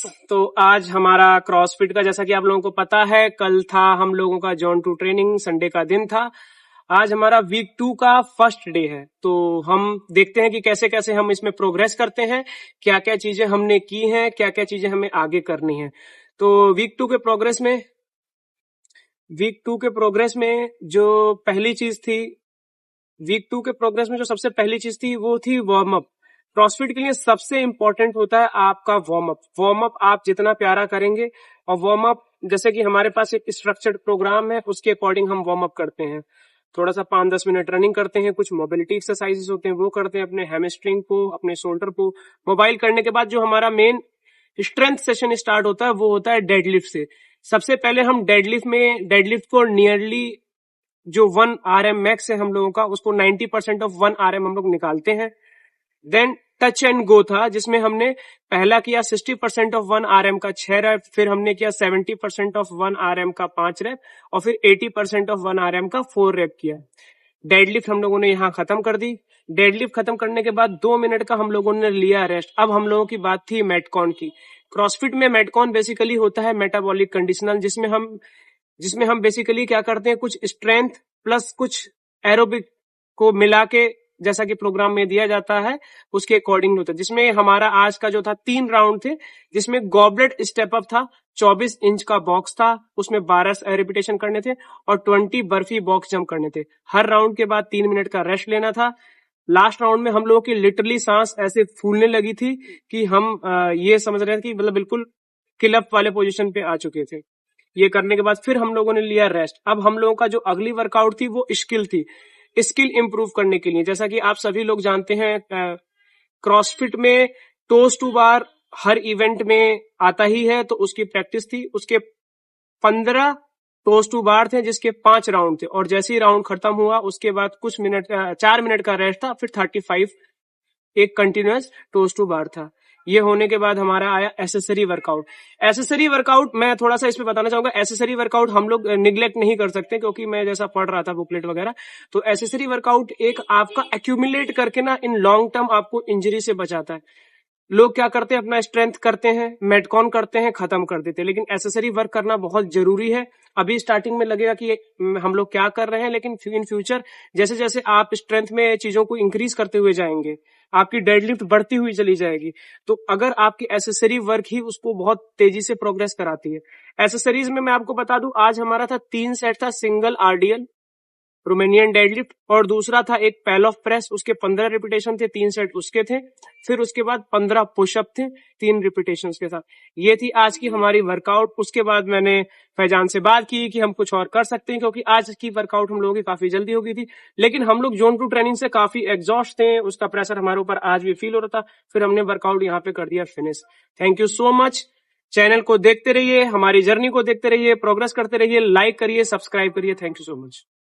तो आज हमारा क्रॉसफिट का, जैसा कि आप लोगों को पता है, कल था हम लोगों का जोन 2 ट्रेनिंग, संडे का दिन था। आज हमारा वीक 2 का फर्स्ट डे है। तो हम देखते हैं कि कैसे कैसे हम इसमें प्रोग्रेस करते हैं, क्या क्या चीजें हमने की हैं, क्या क्या चीजें हमें आगे करनी है। तो वीक 2 के प्रोग्रेस में जो पहली चीज थी, वीक 2 के प्रोग्रेस में जो सबसे पहली चीज थी वो थी वार्म अप। क्रॉसफिट के लिए सबसे इंपॉर्टेंट होता है आपका वार्म अप। वार्म अप आप जितना प्यारा करेंगे, और वार्म अप जैसे कि हमारे पास एक स्ट्रक्चर्ड प्रोग्राम है, उसके अकॉर्डिंग हम वार्म अप करते हैं। थोड़ा सा 5-10 मिनट रनिंग करते हैं, कुछ मोबिलिटी एक्सरसाइजेस होते हैं वो करते हैं, अपने हैमस्ट्रिंग को, अपने शोल्डर को मोबाइल करने के बाद जो हमारा मेन स्ट्रेंथ सेशन स्टार्ट होता है वो होता है डेडलिफ्ट से। सबसे पहले हम डेडलिफ्ट को नियरली जो 1 RM मैक्स है हम लोगों का, उसको 90% ऑफ 1 RM हम लोग निकालते हैं। देन टच एंड गो था, जिसमें हमने पहला किया 60% ऑफ 1 RM का 6 रैप, फिर हमने किया 70% ऑफ 1 RM का 5 रैप, और फिर 80% ऑफ 1 RM का 4 रैप किया। डेडलिफ्ट हम लोगों ने यहाँ खत्म कर दी। डेडलिफ्ट खत्म करने के बाद 2 मिनट का हम लोगों ने लिया रेस्ट। अब हम लोगों की बात थी मेटकॉन की। क्रॉसफिट में मेटकॉन बेसिकली होता है मेटाबॉलिक कंडीशनल, जिसमें हम बेसिकली क्या करते हैं, कुछ स्ट्रेंथ प्लस कुछ एरोबिक को मिला के, जैसा कि प्रोग्राम में दिया जाता है उसके अकॉर्डिंग होता है। जिसमें हमारा आज का जो था 3 राउंड थे, जिसमें गॉबलेट स्टेप अप था, 24 इंच का बॉक्स था, उसमें 12 रिपीटेशन करने थे और 20 बर्फी बॉक्स जंप करने थे। हर राउंड के बाद 3 मिनट का रेस्ट लेना था। लास्ट राउंड में हम लोगों की लिटरली सांस ऐसे फूलने लगी थी कि हम ये समझ रहे थे कि मतलब बिल्कुल किल अप वाले पोजीशन पे आ चुके थे। ये करने के बाद फिर हम लोगों ने लिया रेस्ट। अब हम लोगों का जो अगली वर्कआउट थी वो स्किल थी। स्किल इंप्रूव करने के लिए, जैसा कि आप सभी लोग जानते हैं, क्रॉसफिट में टोस टू बार हर इवेंट में आता ही है, तो उसकी प्रैक्टिस थी। उसके 15 टोस टू बार थे, जिसके 5 राउंड थे, और जैसे ही राउंड खत्म हुआ उसके बाद 4 मिनट का रेस्ट था, फिर 35 एक कंटिन्यूअस टोस टू बार था। ये होने के बाद हमारा आया एसेसरी वर्कआउट। एसेसरी वर्कआउट मैं थोड़ा सा इसमें बताना चाहूंगा। एसेसरी वर्कआउट हम लोग निग्लेक्ट नहीं कर सकते, क्योंकि मैं जैसा पढ़ रहा था बुकलेट वगैरह, तो एसेसरी वर्कआउट एक आपका एक्यूमुलेट करके ना इन लॉन्ग टर्म आपको इंजरी से बचाता है। लोग क्या करते हैं, अपना स्ट्रेंथ करते हैं, मेटकॉन करते हैं, खत्म कर देते हैं, लेकिन एसेसरी वर्क करना बहुत जरूरी है। अभी स्टार्टिंग में लगेगा कि हम लोग क्या कर रहे हैं, लेकिन इन फ्यूचर जैसे जैसे आप स्ट्रेंथ में चीजों को इंक्रीज करते हुए जाएंगे, आपकी डेडलिफ्ट बढ़ती हुई चली जाएगी। तो अगर आपकी एसेसरी वर्क ही उसको बहुत तेजी से प्रोग्रेस कराती है। एसेसरीज में मैं आपको बता दूं, आज हमारा था 3 सेट था सिंगल RDL रोमेनियन डेडलिफ्ट, और दूसरा था एक पैल ऑफ प्रेस, उसके 15 रिपीटेशन थे, 3 सेट उसके थे। फिर उसके बाद 15 पुशअप थे 3 रिपीटेशन के साथ। ये थी आज की हमारी वर्कआउट। उसके बाद मैंने फैजान से बात की कि हम कुछ और कर सकते हैं, क्योंकि आज की वर्कआउट हम लोगों की काफी जल्दी हो गई थी, लेकिन हम लोग जोन 2 ट्रेनिंग से काफी एग्जॉस्ट थे, उसका प्रेशर हमारे ऊपर आज भी फील हो रहा था। फिर हमने वर्कआउट यहाँ पे कर दिया finish. Thank you so much. Channel को देखते रहिए, हमारी जर्नी को देखते रहिए, प्रोग्रेस करते रहिए, लाइक करिए, सब्सक्राइब करिए। Thank you so much.